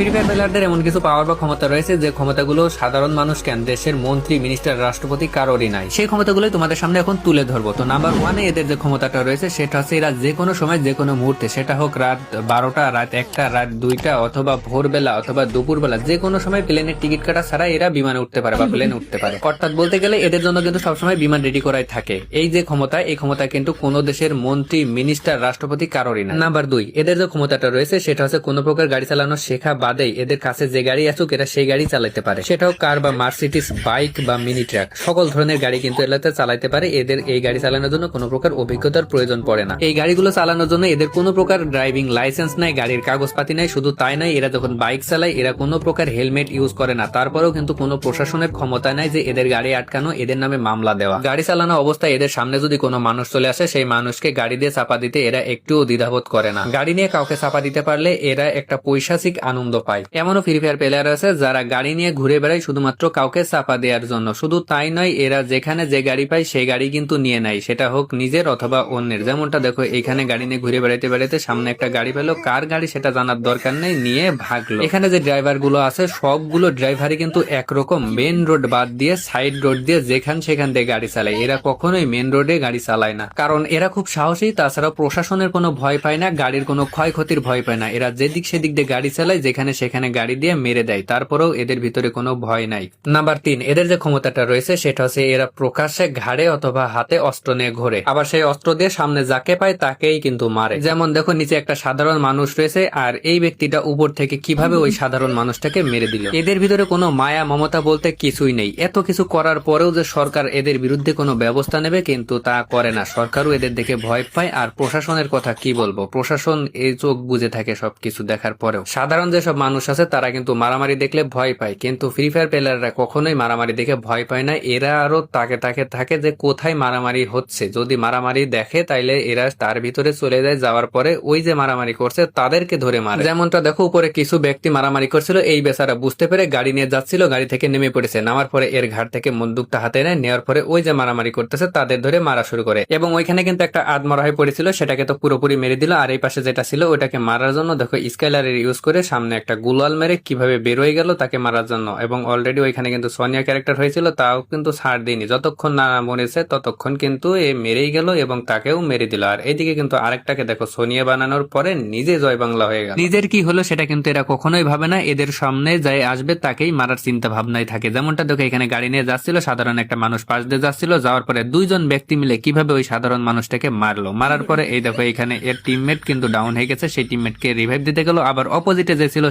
Free fire প্লেয়ারদের এমন কিছু পাওয়ার বা ক্ষমতা রয়েছে যে ক্ষমতাগুলো সাধারণ মানুষ কেন, দেশের মন্ত্রী, মিনিস্টার, রাষ্ট্রপতি কারোরই নাই। সেই ক্ষমতাগুলো তোমাদের সামনে এখন তুলে ধরবো। তো নাম্বার 1-এ এদের যে ক্ষমতাটা রয়েছে সেটা হচ্ছে এরা যে কোনো সময় যে কোনো মুহূর্তে, সেটা হোক রাত 12টা, রাত 1টা, রাত 2টা, অথবা ভোরবেলা অথবা দুপুরবেলা, যে কোনো সময় প্লেনের টিকিট কাটা ছাড়া এরা বিমানে উঠতে পারে বা প্লেনে উঠতে পারে। অর্থাৎ বলতে গেলে এদের জন্য কিন্তু সবসময় বিমান রেডি করাই থাকে। এই যে ক্ষমতা, এই ক্ষমতা কিন্তু কোনো দেশের মন্ত্রী, মিনিস্টার, রাষ্ট্রপতি কারোরই না। নাম্বার 2, এদের যে ক্ষমতাটা রয়েছে সেটা হচ্ছে কোনো প্রকার গাড়ি চালানো শেখা বাদেই এদের কাছে যে গাড়ি আসুক এরা সেই গাড়ি চালাতে পারে। সেটাও কার বা মার্সিডিজ, বাইক বা মিনি ট্রাক, সকল ধরনের গাড়ি কিন্তু এলাতে চালাতে পারে। এদের এই গাড়ি চালানোর জন্য কোনো প্রকার অভিজ্ঞতার প্রয়োজন পড়ে না। এই গাড়িগুলো চালানোর জন্য এদের কোনো প্রকার ড্রাইভিং লাইসেন্স নাই, গাড়ির কাগজপাতি নাই। শুধু তাই নয়, এরা যখন বাইক চালায় এরা কোনো প্রকার হেলমেট ইউজ করে না। তারপরেও কিন্তু কোনো প্রশাসনের ক্ষমতা নাই যে এদের গাড়ি আটকানো, এদের নামে মামলা দেওয়া। গাড়ি চালানো অবস্থায় এদের সামনে যদি কোনো মানুষ চলে আসে, সেই মানুষকে গাড়ি দিয়ে চাপা দিতে এরা একটুও দ্বিধাবোধ করে না। গাড়ি নিয়ে কাউকে চাপা দিতে পারলে এরা একটা পৈশাচিক আনন্দ পায়। এমনও ফ্রি ফায়ার প্লেয়ার আছে যারা গাড়ি নিয়ে ঘুরে বেড়ায় শুধুমাত্র কাউকে চাপা দেওয়ার জন্য। শুধু তাই নয়, এরা যেখানে যে গাড়ি পায় সেই গাড়ি কিন্তু নিয়ে নেয়, সেটা হোক নিজের অথবা অন্যের। যেমনটা দেখো, এখানে গাড়ি নিয়ে ঘুরে বেড়াইতে বেড়াইতে সামনে একটা গাড়ি পেলো, কার গাড়ি সেটা জানার দরকার নেই, নিয়ে ভাগলো। এখানে যে ড্রাইভার গুলো আছে সবগুলো ড্রাইভারই কিন্তু একরকম, মেন রোড বাদ দিয়ে সাইড রোড দিয়ে যেখান সেখান দিয়ে গাড়ি চালায়। এরা কখনোই মেন রোডে গাড়ি চালায় না, কারণ এরা খুব সাহসী। তাছাড়া প্রশাসনের কোনো ভয় পায় না, গাড়ির কোনো ক্ষয়ক্ষতির ভয় পায় না। এরা যেদিক সেদিক দিয়ে গাড়ি চালায়, যেখানে সেখানে গাড়ি দিয়ে মেরে দেয়। তারপরেও এদের ভিতরে কোনো ভয় নাই। নাম্বার 3, এদের যে ক্ষমতাটা রয়েছে সেটা হচ্ছে এরা প্রকাশ্যে ঘাড়ে অথবা হাতে অস্ত্র নিয়ে ঘোরে, আবার সেই অস্ত্র দিয়ে সামনে যাকে পায় তাকেই কিন্তু মারে। যেমন দেখো, নিচে একটা সাধারণ মানুষ রয়েছে আর এই ব্যক্তিটা উপর থেকে কিভাবে ওই সাধারণ মানুষটাকে মেরে দিল। এদের ভিতরে কোনো মায়া মমতা বলতে কিছুই নেই। এত কিছু করার পরেও যে সরকার এদের বিরুদ্ধে কোনো ব্যবস্থা নেবে, কিন্তু তা করে না। সরকারও এদের দেখে ভয় পায়। আর প্রশাসনের কথা কি বলবো, প্রশাসন এই চোখ বুঝে থাকে সবকিছু দেখার পরেও। সাধারণ যেসব মানুষ আছে তারা কিন্তু মারামারি দেখলে ভয় পায়, কিন্তু ফ্রি ফায়ার প্লেয়াররা কখনোই মারামারি দেখে ভয় পায় না। এরা আরো তাকে থাকে যে কোথায় মারামারি হচ্ছে। যদি মারামারি দেখে তাইলে এরা তার ভিতরে চলে যায়, যাওয়ার পরে ওই যে মারামারি করছে তাদেরকে ধরে মারে। যেমনটা দেখো, উপরে কিছু ব্যক্তি মারামারি করছিল, এই বেচারা বুঝতে পেরে গাড়ি নিয়ে যাচ্ছিল, গাড়ি থেকে নেমে পড়েছে। নামার পরে এর ঘাট থেকে বন্দুকটা হাতে নেয়, নেওয়ার পরে ওই যে মারামারি করতেছে তাদের ধরে মারা শুরু করে। এবং ওইখানে কিন্তু একটা আদমরা হয়ে পড়েছিল, সেটাকে তো পুরোপুরি মেরে দিল। আর এই পাশে যেটা ছিল ওটাকে মারার জন্য দেখো স্কাইলারের ইউজ করে সামনে একটা গুলাল মেরে কিভাবে বেরোয় গেল তাকে মারার জন্য। এবং অলরেডি ওইখানে কিন্তু সোনিয়া ক্যারেক্টার হয়েছিল, তাও কিন্তু ছাড় দিইনি। যতক্ষণ না মরেছে ততক্ষণ কিন্তু এ মেরেই গেল এবং তাকেও মেরে দিল। আর এইদিকে কিন্তু আরেকটাকে দেখো, সোনিয়া বানানোর পরে নিজে জয় বাংলা হয়ে গেল। নিজের কি হলো সেটা কিন্তু এরা কখনোই ভাবে না। এদের সামনে যাই আসবে তাকেই মারার চিন্তা ভাবনাই থাকে। যেমনটা দেখো, এখানে গাড়ি নিয়ে যাচ্ছিল, সাধারণ একটা মানুষ পাশ দিয়ে যাচ্ছিল, যাওয়ার পরে দুইজন ব্যক্তি মিলে কিভাবে ওই সাধারণ মানুষটাকে মারলো। মারার পরে এই দেখো, এখানে এর টিমমেট কিন্তু ডাউন হয়ে গেছে, সেই টিমমেটকে রিভাইভ দিতে গেল। আবার অপোজিটে যে ছিল